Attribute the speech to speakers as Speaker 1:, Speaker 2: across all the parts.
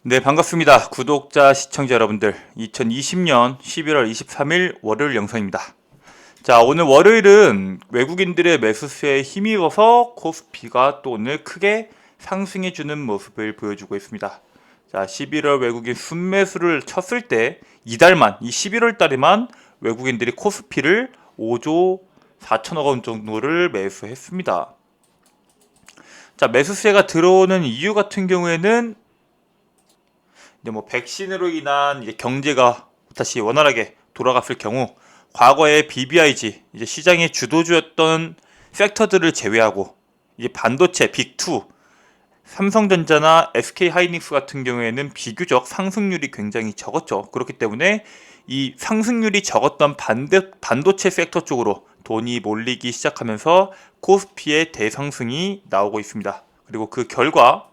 Speaker 1: 네, 반갑습니다. 구독자, 시청자 여러분들. 2020년 11월 23일 월요일 영상입니다. 자, 오늘 월요일은 외국인들의 매수세에 힘입어서 코스피가 또 오늘 크게 상승해주는 모습을 보여주고 있습니다. 자, 11월 외국인 순매수를 쳤을 때 이달만, 이 11월 달에만 외국인들이 코스피를 5조 4천억 원 정도를 매수했습니다. 자, 매수세가 들어오는 이유 같은 경우에는 이제 뭐 백신으로 인한 이제 경제가 다시 원활하게 돌아갔을 경우 과거의 BBIG 이제 시장의 주도주였던 섹터들을 제외하고 이제 반도체 빅2 삼성전자나 SK하이닉스 같은 경우에는 비교적 상승률이 굉장히 적었죠. 그렇기 때문에 이 상승률이 적었던 반도체 섹터 쪽으로 돈이 몰리기 시작하면서 코스피의 대상승이 나오고 있습니다. 그리고 그 결과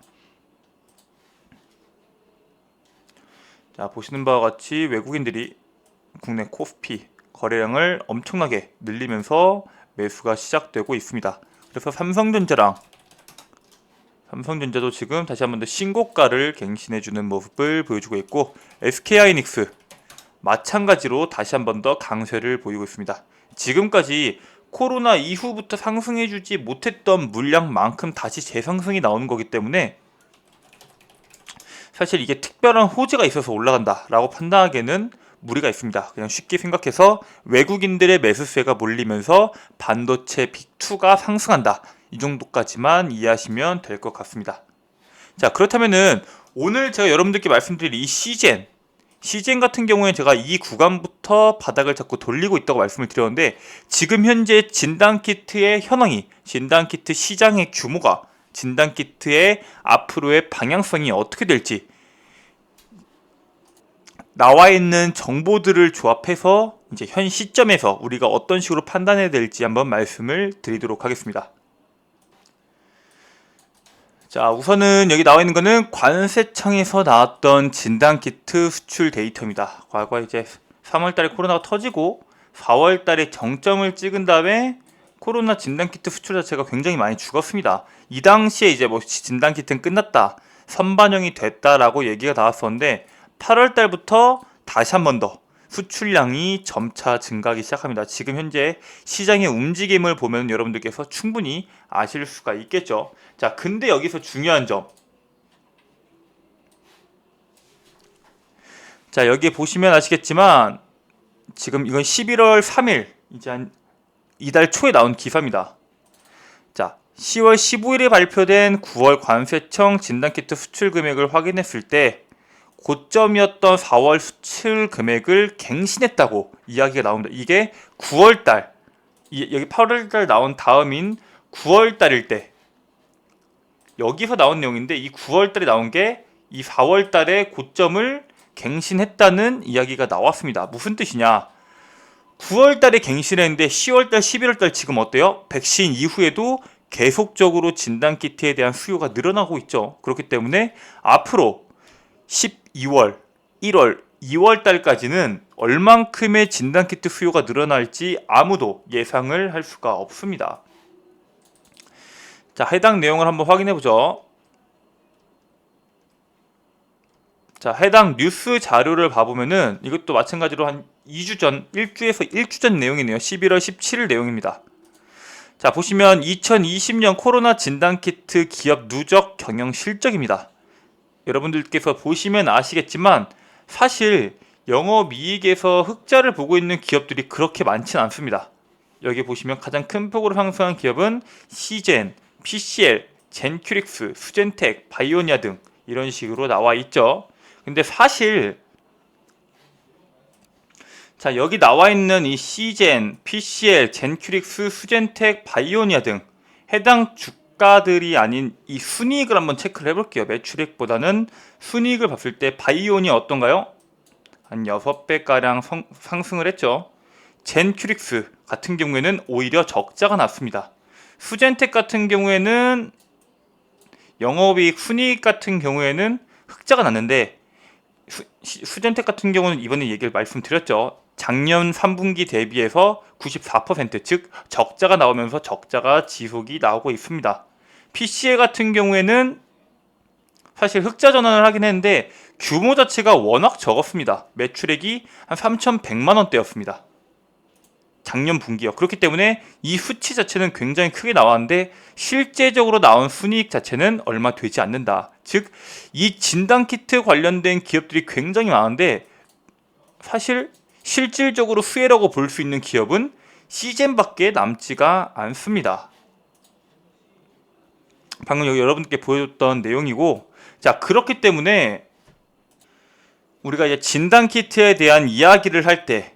Speaker 1: 자, 보시는 바와 같이 외국인들이 국내 코스피 거래량을 엄청나게 늘리면서 매수가 시작되고 있습니다. 그래서 삼성전자도 지금 다시 한번 더 신고가를 갱신해주는 모습을 보여주고 있고, SK하이닉스 마찬가지로 다시 한번 더 강세를 보이고 있습니다. 지금까지 코로나 이후부터 상승해주지 못했던 물량만큼 다시 재상승이 나오는 거기 때문에 사실 이게 특별한 호재가 있어서 올라간다라고 판단하기에는 무리가 있습니다. 그냥 쉽게 생각해서 외국인들의 매수세가 몰리면서 반도체 빅2가 상승한다. 이 정도까지만 이해하시면 될 것 같습니다. 자, 그렇다면은 오늘 제가 여러분들께 말씀드릴 이 시젠 같은 경우에 제가 이 구간부터 바닥을 자꾸 돌리고 있다고 말씀을 드렸는데, 지금 현재 진단키트의 현황이, 진단키트 시장의 규모가, 진단키트의 앞으로의 방향성이 어떻게 될지 나와 있는 정보들을 조합해서 이제 현 시점에서 우리가 어떤 식으로 판단해야 될지 한번 말씀을 드리도록 하겠습니다. 자, 우선은 여기 나와 있는 거는 관세청에서 나왔던 진단키트 수출 데이터입니다. 과거 이제 3월달에 코로나가 터지고 4월달에 정점을 찍은 다음에 코로나 진단키트 수출 자체가 굉장히 많이 죽었습니다. 이 당시에 이제 뭐 진단키트는 끝났다, 선반영이 됐다라고 얘기가 나왔었는데 8월달부터 다시 한 번 더 수출량이 점차 증가하기 시작합니다. 지금 현재 시장의 움직임을 보면 여러분들께서 충분히 아실 수가 있겠죠. 자, 근데 여기서 중요한 점. 자, 여기 보시면 아시겠지만 지금 이건 11월 3일, 이제 한 이달 초에 나온 기사입니다. 자, 10월 15일에 발표된 9월 관세청 진단키트 수출 금액을 확인했을 때 고점이었던 4월 수출 금액을 갱신했다고 이야기가 나옵니다. 이게 9월달, 여기 8월달 나온 다음인 9월달일 때 여기서 나온 내용인데, 이 9월달에 나온 게 이 4월달에 고점을 갱신했다는 이야기가 나왔습니다. 무슨 뜻이냐? 9월달에 갱신했는데 10월달, 11월달 지금 어때요? 백신 이후에도 계속적으로 진단키트에 대한 수요가 늘어나고 있죠. 그렇기 때문에 앞으로 12월, 1월, 2월 달까지는 얼만큼의 진단키트 수요가 늘어날지 아무도 예상을 할 수가 없습니다. 자, 해당 내용을 한번 확인해 보죠. 자, 해당 뉴스 자료를 봐보면은 이것도 마찬가지로 한 2주 전, 1주 전 내용이네요. 11월 17일 내용입니다. 자, 보시면 2020년 코로나 진단키트 기업 누적 경영 실적입니다. 여러분들께서 보시면 아시겠지만 사실 영업이익에서 흑자를 보고 있는 기업들이 그렇게 많지는 않습니다. 여기 보시면 가장 큰 폭으로 상승한 기업은 시젠, PCL, 젠큐릭스, 수젠텍, 바이오니아 등 이런 식으로 나와 있죠. 근데 사실 자, 여기 나와 있는 이 시젠, PCL, 젠큐릭스, 수젠텍, 바이오니아 등 해당 주가들이 아닌 이 순이익을 한번 체크를 해볼게요. 매출액보다는 순이익을 봤을 때 바이오니아 어떤가요? 한 6배가량 상승을 했죠. 젠큐릭스 같은 경우에는 오히려 적자가 났습니다. 수젠텍 같은 경우에는 영업이익, 순이익 같은 경우에는 흑자가 났는데, 수젠텍 같은 경우는 이번에 얘기를 말씀드렸죠. 작년 3분기 대비해서 94%, 즉 적자가 나오면서 적자가 지속이 나오고 있습니다. PCL 같은 경우에는 사실 흑자 전환을 하긴 했는데 규모 자체가 워낙 적었습니다. 매출액이 한 3,100만 원대였습니다. 작년 분기요. 그렇기 때문에 이 수치 자체는 굉장히 크게 나왔는데 실제적으로 나온 순이익 자체는 얼마 되지 않는다. 즉, 이 진단키트 관련된 기업들이 굉장히 많은데 사실 실질적으로 수혜라고 볼 수 있는 기업은 시젠밖에 남지가 않습니다. 방금 여기 여러분께 보여줬던 내용이고, 자, 그렇기 때문에 우리가 이제 진단키트에 대한 이야기를 할 때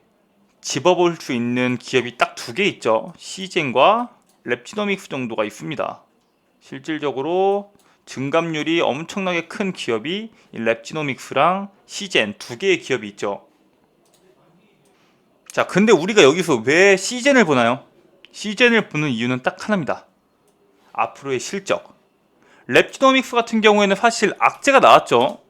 Speaker 1: 집어볼 수 있는 기업이 딱 두 개 있죠. 시젠과 랩지노믹스 정도가 있습니다. 실질적으로 증감률이 엄청나게 큰 기업이 이 랩지노믹스랑 시젠 두 개의 기업이 있죠. 자, 근데 우리가 여기서 왜 시젠을 보나요? 시젠을 보는 이유는 딱 하나입니다. 앞으로의 실적. 랩지노믹스 같은 경우에는 사실 악재가 나왔죠.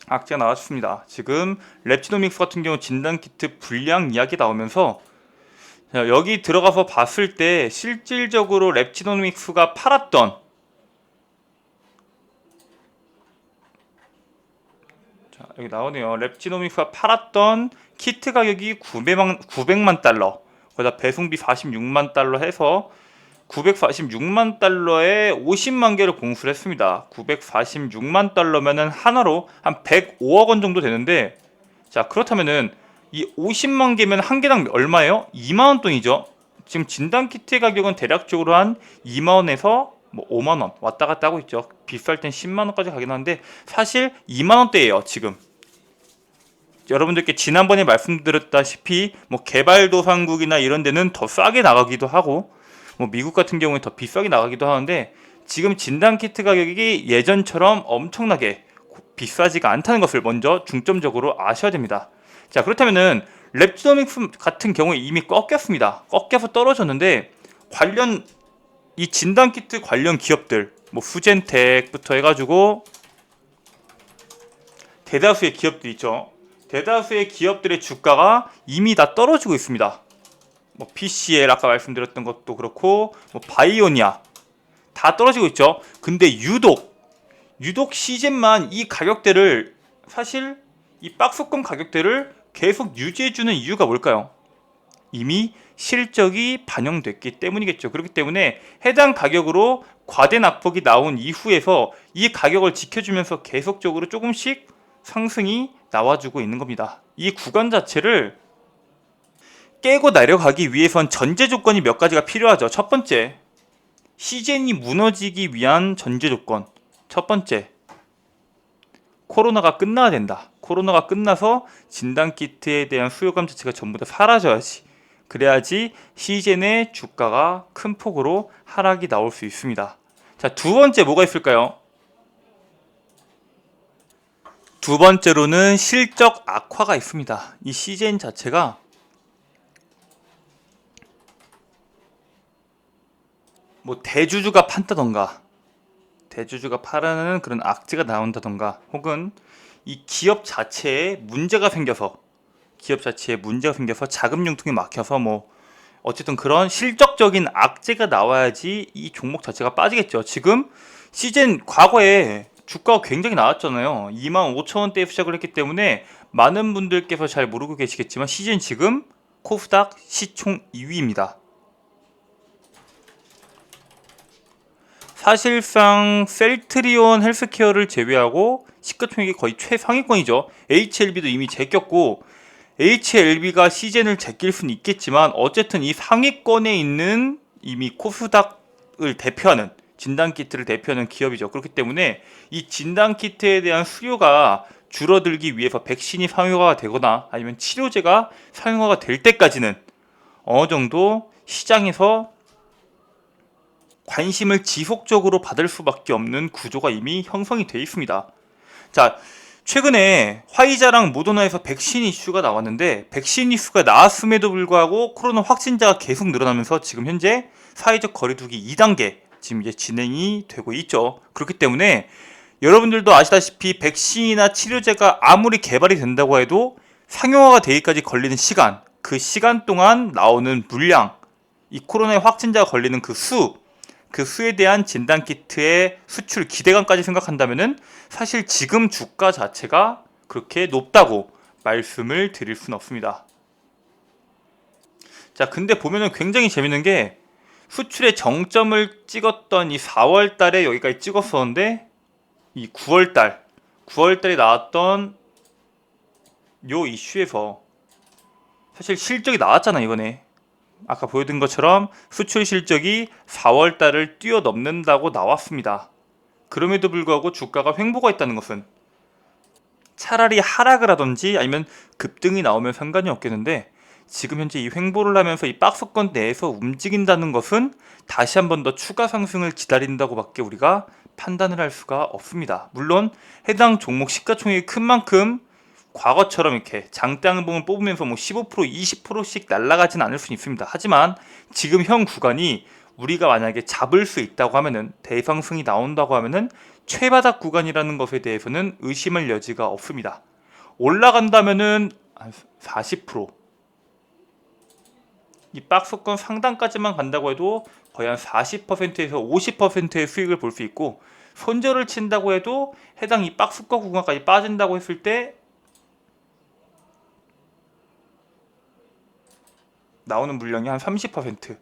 Speaker 1: 악재가 나왔습니다. 지금 랩지노믹스 같은 경우 진단키트 불량 이야기 나오면서 여기 들어가서 봤을 때 실질적으로 랩지노믹스가 팔았던, 자, 여기 나오네요. 랩지노믹스가 팔았던 키트 가격이 900만 달러, 거기다 배송비 46만 달러 해서 946만 달러에 50만 개를 공수를 했습니다. 946만 달러면은 하나로 한 105억 원 정도 되는데, 자, 그렇다면은 이 50만 개면 한 개당 얼마예요? 2만 원 돈이죠. 지금 진단 키트의 가격은 대략적으로 한 2만 원에서 뭐 5만 원 왔다 갔다 하고 있죠. 비쌀 땐 10만 원까지 가긴 하는데 사실 2만 원대예요, 지금. 여러분들께 지난번에 말씀드렸다시피 뭐 개발도상국이나 이런 데는 더 싸게 나가기도 하고 뭐 미국 같은 경우에 더 비싸게 나가기도 하는데 지금 진단키트 가격이 예전처럼 엄청나게 비싸지가 않다는 것을 먼저 중점적으로 아셔야 됩니다. 자, 그렇다면은 랩지노믹스 같은 경우에 이미 꺾였습니다. 꺾여서 떨어졌는데 관련 이 진단키트 관련 기업들 뭐 후젠텍부터 해가지고 대다수의 기업들 있죠. 대다수의 기업들의 주가가 이미 다 떨어지고 있습니다. 뭐 PCL 아까 말씀드렸던 것도 그렇고 뭐 바이오니아 다 떨어지고 있죠. 근데 유독 시젠만 이 가격대를 사실 이 박스권 가격대를 계속 유지해주는 이유가 뭘까요? 이미 실적이 반영됐기 때문이겠죠. 그렇기 때문에 해당 가격으로 과대 낙폭이 나온 이후에서 이 가격을 지켜주면서 계속적으로 조금씩 상승이 나와주고 있는 겁니다. 이 구간 자체를 깨고 내려가기 위해선 전제 조건이 몇 가지가 필요하죠. 첫 번째, 시젠이 무너지기 위한 전제 조건. 첫 번째, 코로나가 끝나야 된다. 코로나가 끝나서 진단키트에 대한 수요감 자체가 전부 다 사라져야지. 그래야지 시젠의 주가가 큰 폭으로 하락이 나올 수 있습니다. 자, 두 번째 뭐가 있을까요? 두 번째로는 실적 악화가 있습니다. 이 시젠 자체가 뭐 대주주가 판다던가 대주주가 팔아는 그런 악재가 나온다던가 혹은 이 기업 자체에 문제가 생겨서 자금 융통이 막혀서 뭐 어쨌든 그런 실적적인 악재가 나와야지 이 종목 자체가 빠지겠죠. 지금 시즌 과거에 주가가 굉장히 나왔잖아요. 25,000원대에 시작을 했기 때문에 많은 분들께서 잘 모르고 계시겠지만 시즌 지금 코스닥 시총 2위입니다. 사실상 셀트리온 헬스케어를 제외하고 시가총액이 거의 최상위권이죠. HLB도 이미 제꼈고 HLB가 시젠을 제낄 수는 있겠지만 어쨌든 이 상위권에 있는 이미 코스닥을 대표하는 진단키트를 대표하는 기업이죠. 그렇기 때문에 이 진단키트에 대한 수요가 줄어들기 위해서 백신이 상용화가 되거나 아니면 치료제가 상용화가 될 때까지는 어느 정도 시장에서 관심을 지속적으로 받을 수밖에 없는 구조가 이미 형성이 되어 있습니다. 자, 최근에 화이자랑 모더나에서 백신 이슈가 나왔는데 백신 이슈가 나왔음에도 불구하고 코로나 확진자가 계속 늘어나면서 지금 현재 사회적 거리두기 2단계 지금 이제 진행이 되고 있죠. 그렇기 때문에 여러분들도 아시다시피 백신이나 치료제가 아무리 개발이 된다고 해도 상용화가 되기까지 걸리는 시간, 그 시간 동안 나오는 물량, 이 코로나에 확진자가 걸리는 그 수, 그 수에 대한 진단 키트의 수출 기대감까지 생각한다면은 사실 지금 주가 자체가 그렇게 높다고 말씀을 드릴 수는 없습니다. 자, 근데 보면은 굉장히 재밌는 게 수출의 정점을 찍었던 이 4월 달에 여기까지 찍었었는데 이 9월 달에 나왔던 요 이슈에서 사실 실적이 나왔잖아 이번에. 아까 보여드린 것처럼 수출 실적이 4월 달을 뛰어넘는다고 나왔습니다. 그럼에도 불구하고 주가가 횡보가 있다는 것은 차라리 하락을 하든지 아니면 급등이 나오면 상관이 없겠는데 지금 현재 이 횡보를 하면서 이 박스권 내에서 움직인다는 것은 다시 한 번 더 추가 상승을 기다린다고 밖에 우리가 판단을 할 수가 없습니다. 물론 해당 종목 시가총액이 큰 만큼 과거처럼 이렇게 장대양봉을 뽑으면서 뭐 15% 20%씩 날아가진 않을 수는 있습니다. 하지만 지금 현 구간이 우리가 만약에 잡을 수 있다고 하면은 대상승이 나온다고 하면은 최바닥 구간이라는 것에 대해서는 의심할 여지가 없습니다. 올라간다면은 40%, 이 박스권 상단까지만 간다고 해도 거의 한 40%에서 50%의 수익을 볼 수 있고, 손절을 친다고 해도 해당 이 박스권 구간까지 빠진다고 했을 때 나오는 물량이 한 30%.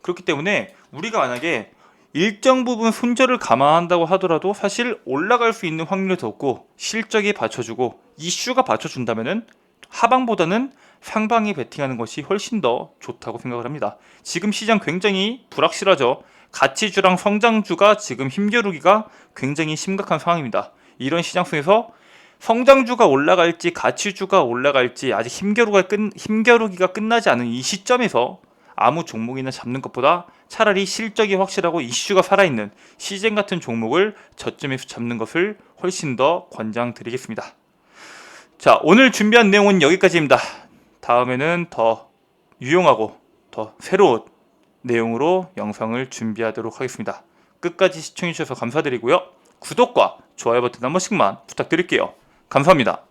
Speaker 1: 그렇기 때문에 우리가 만약에 일정 부분 손절을 감안한다고 하더라도 사실 올라갈 수 있는 확률이 더 높고 실적이 받쳐주고 이슈가 받쳐준다면은 하방보다는 상방이 베팅하는 것이 훨씬 더 좋다고 생각을 합니다. 지금 시장 굉장히 불확실하죠. 가치주랑 성장주가 지금 힘겨루기가 굉장히 심각한 상황입니다. 이런 시장 속에서 성장주가 올라갈지 가치주가 올라갈지 아직 힘겨루기가 끝나지 않은 이 시점에서 아무 종목이나 잡는 것보다 차라리 실적이 확실하고 이슈가 살아있는 시젠 같은 종목을 저점에서 잡는 것을 훨씬 더 권장드리겠습니다. 자, 오늘 준비한 내용은 여기까지입니다. 다음에는 더 유용하고 더 새로운 내용으로 영상을 준비하도록 하겠습니다. 끝까지 시청해주셔서 감사드리고요. 구독과 좋아요 버튼 한 번씩만 부탁드릴게요. 감사합니다.